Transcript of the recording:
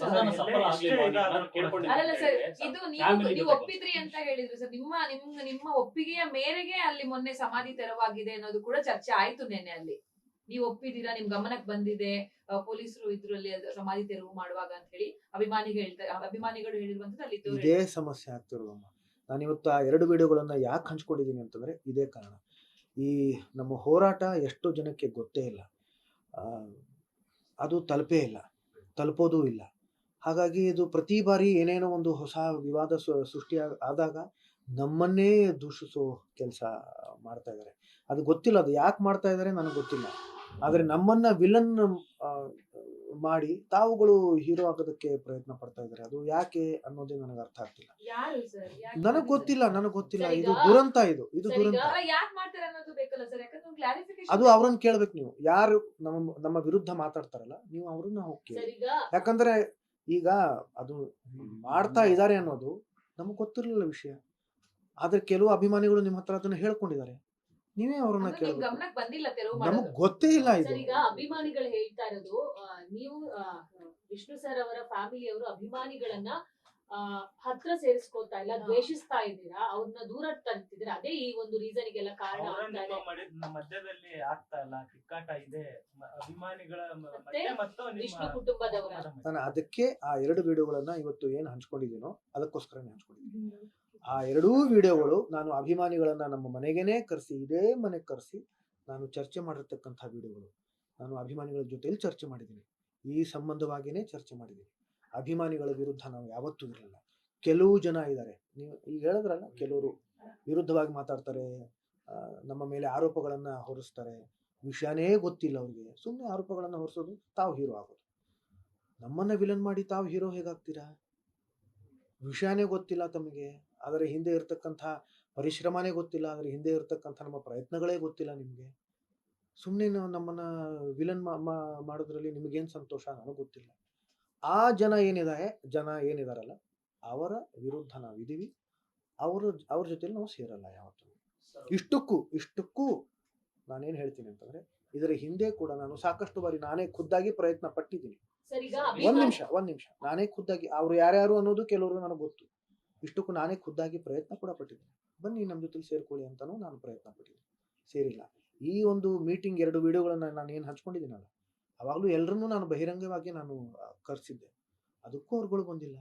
ಸಂಧಾನ ಸಫಲ ಆಗ್ಲಿಲ್ವಾ ಅಂತ ನಾನು ಅಲ್ಲ ಕೇಳ್ಕೊಂಡಿದ್ದೀನಿ ಸರ್, ಅಂತ ಹೇಳಿ ಇದು ಫ್ಯಾಮಿಲಿ ನೀವು ಜೊತೆ ಒಪ್ಪಿದ್ರಿ ಅಂತ ಹೇಳಿದ್ರು ಸರ್. ನಿಮ್ಮ ಒಪ್ಪಿಗೆಯ ಮೇರೆಗೆ ಅಲ್ಲಿ ಮೊನ್ನೆ ಸಮಾಧಿ ತೆರವಾಗಿದೆ ಅನ್ನೋದು ಕೂಡ ಚರ್ಚೆ ಆಯ್ತು ನೆನ್ನೆ ಅಲ್ಲಿ. ನೀವು ಒಪ್ಪಿದೀರಾ, ನಿಮ್ ಗಮನಕ್ಕೆ ಬಂದಿದೆ, ಪೊಲೀಸರು ಇದ್ರಲ್ಲಿ ಸಮಾಧಿ ತೆರವು ಮಾಡುವಾಗ ಅಂತ ಹೇಳಿ ಅಭಿಮಾನಿಗಳು ಹೇಳಿರುವಂತದ್ದು ಅಲ್ಲಿ ಇದೇ ಸಮಸ್ಯೆ ಆಗ್ತಿರೋದಮ್ಮ. ನಾನು ಇವತ್ತು ಆ 2 ವಿಡಿಯೋಗಳನ್ನ ಯಾಕೆ ಹಂಚ್ಕೊಂಡಿದ್ದೀನಿ ಅಂತಂದ್ರೆ ಇದೇ ಕಾರಣ. ಈ ನಮ್ಮ ಹೋರಾಟ ಎಷ್ಟೋ ಜನಕ್ಕೆ ಗೊತ್ತೇ ಇಲ್ಲ, ಅದು ತಲುಪೋದೂ ಇಲ್ಲ. ಹಾಗಾಗಿ ಇದು ಪ್ರತಿ ಬಾರಿ ಏನೇನೋ ಒಂದು ಹೊಸ ವಿವಾದ ಸೃಷ್ಟಿ ಆದಾಗ ನಮ್ಮನ್ನೇ ದೂಷಿಸೋ ಕೆಲಸ ಮಾಡ್ತಾ ಇದ್ದಾರೆ. ಅದು ಗೊತ್ತಿಲ್ಲ, ಅದು ಯಾಕೆ ಮಾಡ್ತಾ ಇದ್ದಾರೆ ನನಗೆ ಗೊತ್ತಿಲ್ಲ. ಆದ್ರೆ ನಮ್ಮನ್ನ ವಿಲನ್ ಮಾಡಿ ತಾವುಗಳು ಹೀರೋ ಆಗೋದಕ್ಕೆ ಪ್ರಯತ್ನ ಪಡ್ತಾ ಇದ್ದಾರೆ. ಅದು ಯಾಕೆ ಅನ್ನೋದೇ ನನಗೆ ಅರ್ಥ ಆಗ್ತಿಲ್ಲ. ನನಗ್ ಗೊತ್ತಿಲ್ಲ. ಇದು ದುರಂತ. ಇದು ದುರಂತ. ಅದು ಅವ್ರನ್ನ ಕೇಳ್ಬೇಕು ನೀವು. ಯಾರು ನಮ್ಮ ವಿರುದ್ಧ ಮಾತಾಡ್ತಾರಲ್ಲ, ನೀವು ಅವ್ರನ್ನ ಹೋಗಿ ಕೇಳಿ. ಯಾಕಂದ್ರೆ ಈಗ ಅದು ಮಾಡ್ತಾ ಇದ್ದಾರೆ ಅನ್ನೋದು ನಮಗ್ ಗೊತ್ತಿರಲಿಲ್ಲ ವಿಷಯ. ಆದ್ರೆ ಕೆಲವು ಅಭಿಮಾನಿಗಳು ನಿಮ್ಮ ಹತ್ರ ಅದನ್ನ ಹೇಳ್ಕೊಂಡಿದ್ದಾರೆ. ನೀವೇ ಅವ್ರನ್ನ ಕೇಳಬೇಕು. ನಮಗ್ ಗೊತ್ತೇ ಇಲ್ಲ. ಈಗ ಅಭಿಮಾನಿಗಳು ಹೇಳ್ತಾ ಇರೋದು, ನೀವು ವಿಷ್ಣು ಸರ್ ಅವರ ಫ್ಯಾಮಿಲಿ ಅವರು ಅಭಿಮಾನಿಗಳನ್ನ ಹತ್ರ ಸೇರಿಸ್ಕೊಳ್ತಾ ಇಲ್ಲ, ದ್ವೇಷಿಸ್ತಾ ಇದ್ದೀರಾ, ಅವ್ರನ್ನ ದೂರ ತರ್ತಿದ್ದೀರಾ. ಅದೇ ಈ ಒಂದು ರೀಸನ್ ಗೆಲ್ಲ ಕಾರಣ ಮಧ್ಯದಲ್ಲಿ ಆಗ್ತಾ ಇಲ್ಲ, ಕಿಕ್ಕಾಟ ಇದೆ ಅಭಿಮಾನಿಗಳ ವಿಷ್ಣು ಕುಟುಂಬದವರ. ನಾನು ಅದಕ್ಕೆ ಆ 2 ವಿಡಿಯೋಗಳನ್ನ ಇವತ್ತು ಏನ್ ಹಂಚ್ಕೊಂಡಿದ್ದೀನೋ ಅದಕ್ಕೋಸ್ಕರನೇ ಹಂಚ್ಕೊಂಡಿದ್ದೀನಿ. ಆ 2 ವಿಡಿಯೋಗಳು ನಾನು ಅಭಿಮಾನಿಗಳನ್ನ ನಮ್ಮ ಮನೆಗೇನೆ ಕರೆಸಿ, ಇದೇ ಮನೆಗೆ ಕರೆಸಿ ನಾನು ಚರ್ಚೆ ಮಾಡಿರ್ತಕ್ಕಂಥ ವಿಡಿಯೋಗಳು. ನಾನು ಅಭಿಮಾನಿಗಳ ಜೊತೆಲಿ ಚರ್ಚೆ ಮಾಡಿದ್ದೀನಿ, ಈ ಸಂಬಂಧವಾಗಿಯೇ ಚರ್ಚೆ ಮಾಡಿದ್ದೀನಿ. ಅಭಿಮಾನಿಗಳ ವಿರುದ್ಧ ನಾವು ಯಾವತ್ತೂ ಇರಲಿಲ್ಲ. ಕೆಲವು ಜನ ಇದ್ದಾರೆ, ನೀವು ಈಗ ಹೇಳಿದ್ರಲ್ಲ, ಕೆಲವರು ವಿರುದ್ಧವಾಗಿ ಮಾತಾಡ್ತಾರೆ, ನಮ್ಮ ಮೇಲೆ ಆರೋಪಗಳನ್ನ ಹೊರಿಸ್ತಾರೆ. ವಿಷಯನೇ ಗೊತ್ತಿಲ್ಲ ಅವ್ರಿಗೆ, ಸುಮ್ಮನೆ ಆರೋಪಗಳನ್ನ ಹೊರಿಸೋದು, ತಾವು ಹೀರೋ ಆಗೋದು. ನಮ್ಮನ್ನ ವಿಲನ್ ಮಾಡಿ ತಾವು ಹೀರೋ ಹೇಗಾಗ್ತೀರಾ? ವಿಷಯನೇ ಗೊತ್ತಿಲ್ಲ ತಮಗೆ, ಅದರ ಹಿಂದೆ ಇರ್ತಕ್ಕಂಥ ಪರಿಶ್ರಮನೇ ಗೊತ್ತಿಲ್ಲ, ಅದರ ಹಿಂದೆ ಇರ್ತಕ್ಕಂಥ ನಮ್ಮ ಪ್ರಯತ್ನಗಳೇ ಗೊತ್ತಿಲ್ಲ ನಿಮಗೆ. ಸುಮ್ಮನೆ ನಮ್ಮನ್ನ ವಿಲನ್ ಮಾಡೋದ್ರಲ್ಲಿ ನಿಮಗೇನು ಸಂತೋಷ ನನಗೆ ಗೊತ್ತಿಲ್ಲ. ಆ ಜನ ಏನಿದಾರಲ್ಲ, ಅವರ ವಿರುದ್ಧ ನಾವಿದ್ದೀವಿ. ಅವ್ರ ಜೊತೆ ನಾವು ಸೇರಲ್ಲ ಯಾವತ್ತೂ. ಇಷ್ಟಕ್ಕೂ ನಾನೇನು ಹೇಳ್ತೀನಿ ಅಂತಂದ್ರೆ, ಇದರ ಹಿಂದೆ ಕೂಡ ನಾನು ಸಾಕಷ್ಟು ಬಾರಿ ನಾನೇ ಖುದ್ದಾಗಿ ಪ್ರಯತ್ನ ಪಟ್ಟಿದ್ದೀನಿ. ಒಂದ್ ನಿಮಿಷ ನಾನೇ ಖುದ್ದಾಗಿ, ಅವ್ರು ಯಾರ್ಯಾರು ಅನ್ನೋದು ಕೆಲವರು ನನಗೆ ಗೊತ್ತು. ಇಷ್ಟಕ್ಕೂ ನಾನೇ ಖುದ್ದಾಗಿ ಪ್ರಯತ್ನ ಕೂಡ ಪಟ್ಟಿದ್ದೀನಿ. ಬನ್ನಿ ನಮ್ಮ ಜೊತೆ ಸೇರ್ಕೊಳ್ಳಿ ಅಂತಾನು ನಾನು ಪ್ರಯತ್ನ ಪಟ್ಟಿದ್ದೀನಿ, ಸೇರಿಲ್ಲ. ಈ ಒಂದು ಮೀಟಿಂಗ್ 2 ವಿಡಿಯೋಗಳನ್ನ ನಾನು ಏನು ಹಂಚ್ಕೊಂಡಿದ್ದೀನಲ್ಲ, ಅವಾಗಲೂ ಎಲ್ಲರನ್ನೂ ನಾನು ಬಹಿರಂಗವಾಗಿ ನಾನು ಕರೆಸಿದ್ದೆ. ಅದಕ್ಕೂ ಅವ್ರುಗಳು ಬಂದಿಲ್ಲ.